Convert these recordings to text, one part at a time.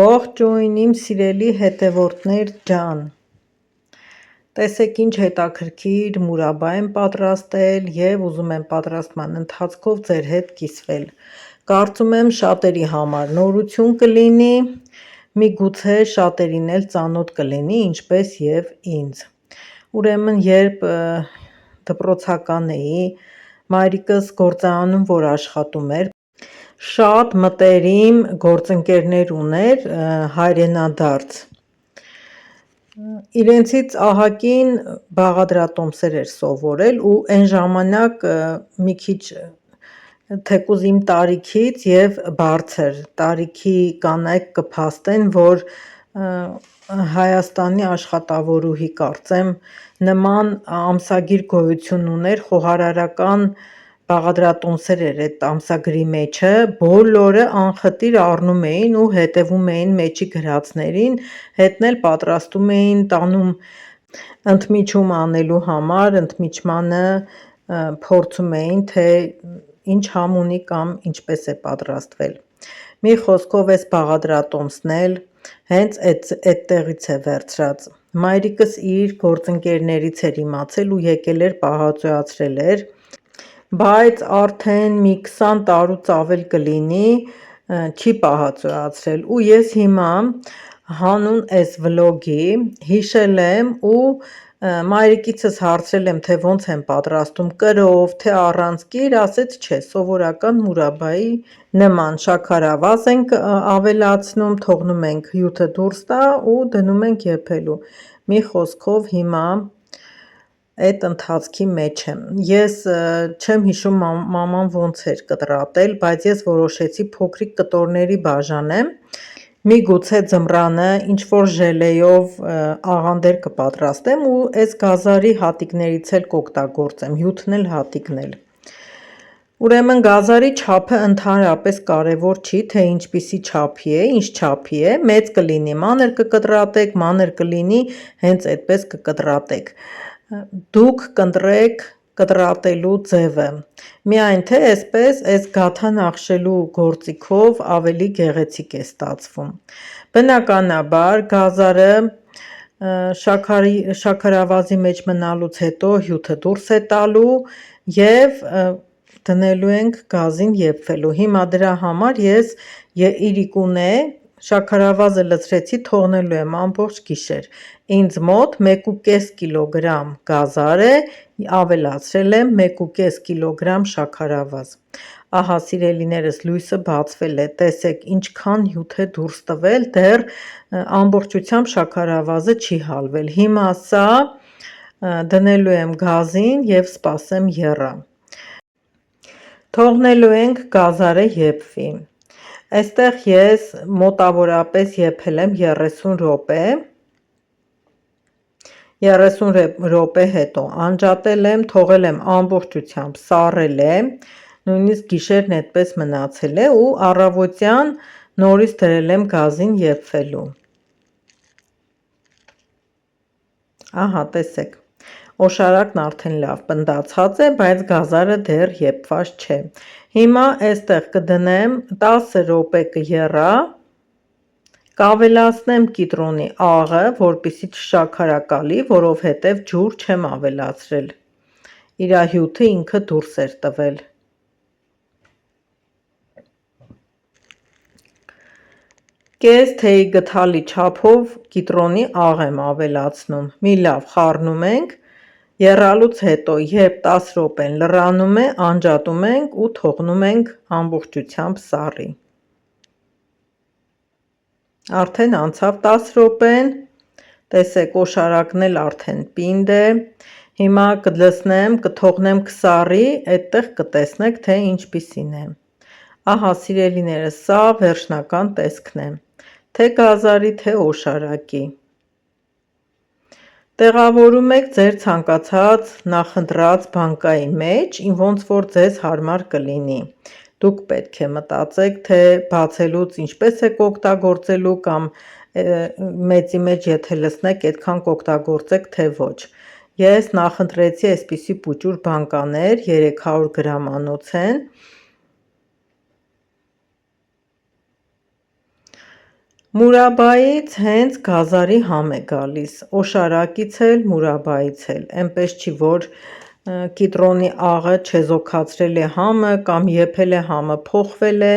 Ողջույն իմ սիրելի հետևորդներ ջան, տեսեք ինչ հետաքրքիր մուրաբա եմ պատրաստել և ուզում եմ պատրաստման ընթացքով ձեր հետ կիսվել, կարծում եմ շատերի համար նորություն կլինի, միգուցե շատերին էլ ծանոթ կլինի ինչպես և ինձ, ուրեմն երբ դպրոցական էի, մայրիկս գործարանում որ աշխատում էր, շատ մտերիմ գործընկերներ ուներ հայրենադարձ, իրենցից ահագին բաղադրատոմսեր էր սովորել ու այն ժամանակ մի քիչ թեկուզ իմ տարիքից և բարձր տարիքի կանայք կփաստեն, որ Հայաստանի աշխատավորուհի կարծեմ նման ամսագիր գոյություն ուներ, խոհարարական բաղադրատոմսեր էր այդ ամսագրի մեջը, բոլորը անխտիր առնում էին ու հետևում էին մեջի գրածներին, հետն էլ պատրաստում էին տանում ընդմիջում անելու համար, ընդմիջմանը փորձում էին, թե ինչ համ ունի կամ ինչպես է պատրաստվել, մի խոսքով այս բաղադրատոմսն էլ հենց այդտեղից է վերցրած, մայրիկս իր գործընկերներից էր իմացել ու եկել էր պահածոյացրել էր, բայց արդեն մի 20 տարուց ավել կլինի, չի պահածոյացրել ու ես հիմա հանուն այս վլոգի հիշել եմ ու մայրիկիցս հարցրել եմ, թե ոնց եմ պատրաստում, կրով, թե առանց կիր, ասեց չէ, սովորական մուրաբայի նման, շաքարավազ ենք ավելացնում, թողնում ենք հյութը դուրս տա ու դնում ենք եփելու, մի խոսքով հիմա այդ ընթացքի մեջ եմ, ես չեմ հիշում մաման ոնց էր կտրատել, բայց ես որոշեցի փոքրիկ կտորների բաժանեմ, միգուցե ձմռանը ինչ-որ ժելեով աղանդեր կպատրաստեմ ու այս գազարի հատիկներից էլ կօգտագործեմ, հյութն էլ հատիկն էլ, ուրեմն գազարի չափը ընդհանրապես կարևոր չի, թե ինչպիսի չափի է, ինչ չափի է, մեծ կլինի մանր կկտրատեք, մանր կլինի հենց այդպես կկտրատեք, դուք կընտրեք կտրատելու ձևը, միայն թե այսպես այս գաթա նախշելու գործիքով ավելի գեղեցիկ է ստացվում, բնականաբար գազարը շաքարավազի մեջ մնալուց հետո հյութը դուրս է տալու և դնելու ենք գազին եփվելու, հիմա դրա համար ես իրիկունե շաքարավազը լցրեցի, թողնելու եմ ամբողջ գիշեր, ինձ մոտ 1.5 կգ գազար է, ավելացրել եմ 1.5 կգ շաքարավազ, ահա սիրելիներս լույսը բացվել է, տեսեք ինչքան հյութ է դուրս տվել, դեռ ամբողջությամբ շաքարավազը չի հալվել, հիմա սա դնելու եմ գազին և սպասեմ եռա, թողնելու ենք գազարը եփվի, այստեղ ես մոտավորապես եփել եմ 30 րոպե, 30 րոպե հետո անջատել եմ, թողել եմ ամբողջությամբ սառել է, նույնիսկ գիշերն այդպես մնացել է ու առավոտյան նորից դրել եմ գազին եփվելու, ահա տեսեք, օշարակն արդեն լավ պնդացած է, բայց գազարը դեռ եփված չէ, հիմա այստեղ կդնեմ 10 րոպե կեռա, կավելացնեմ կիտրոնի աղը, որպեսզի չշաքարակալի, որովհետև ջուր չեմ ավելացրել, իրա հյութը ինքը դուրս էր տվել, կես թեյի գդալի չափով կիտրոնի աղ եմ ավելացնում, մի լավ խառնում ենք, եռալուց հետո երբ 10 րոպեն լռանում է, անջատում ենք ու թողնում ենք ամբողջությամբ սառի, արդեն անցավ 10 րոպեն, տեսեք օշարակն էլ արդեն պինդ է, հիմա կլցնեմ, կթողնեմ կսառի, այդտեղ կտեսնեք, թե ինչպիսին է, ահա սիրելիներս սա վերջնական տեսքն է, թե գազարի, թե օշարակի, տեղավորում եք ձեր ցանկացած նախընտրած բանկայի մեջ, ոնց որ ձեզ հարմար կլինի, դուք պետք է մտածեք, թե բացելուց ինչպես եք օգտագործելու կամ մեծի մեջ եթե լցնեք, այդքան կօգտագործեք, թե ոչ, ես նախընտրեցի այսպիսի պուճուր բանկաներ, 300 գրամանոց են, Մուրաբայից հենց գազարի համ է գալիս, օշարակից էլ, մուրաբայից էլ, էնպես չի, որ կիտրոնի աղը չեզոքացրել է համը կամ եփել է համը փոխվել է,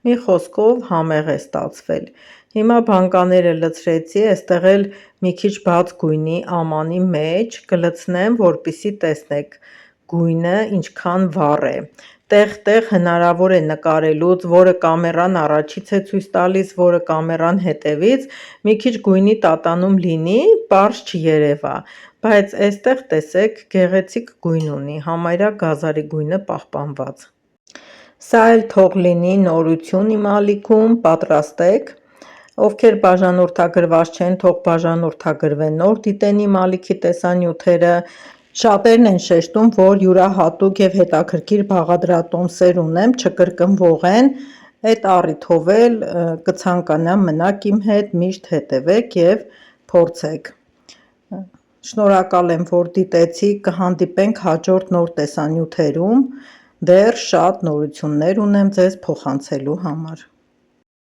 մի խոսքով համեղ է ստացվել։ Հիմա բանկաները լցրեցի, այստեղ էլ մի քիչ բաց գույնի ամանի մեջ կլցնեմ, որպեսզի տեսնեք գույնը ինչքան վառ է։ Տեղ-տեղ հնարավոր է նկարելուց, որը կամերան առաջից է ցույց տալիս, որը կամերան հետևից, մի քիչ գույնի տատանում լինի, պարզ չերևա, բայց այստեղ տեսեք գեղեցիկ գույն ունի, համարյա գազարի գույնը պահպանված։ Սա էլ թող լինի նորություն իմ ալիքում, պատրաստեք։ Ովքեր բաժանորդագրված չեն, թող բաժանորդագրվեն, նոր դիտեն իմ ալիքի տեսանյութերը։ Շատերն են շեշտում, որ յուրահատուկ և հետաքրքիր բաղադրատոմսեր ունեմ, չկրկնվող են, այդ առիթով էլ կցանկանամ մնաք իմ հետ, միշտ հետևեք և փորձեք։ Շնորհակալ եմ, որ դիտեցիք, կհանդիպենք հաջորդ նոր տեսանյութերում, դեռ շատ նորություններ ունեմ ձեզ փոխանցելու համար։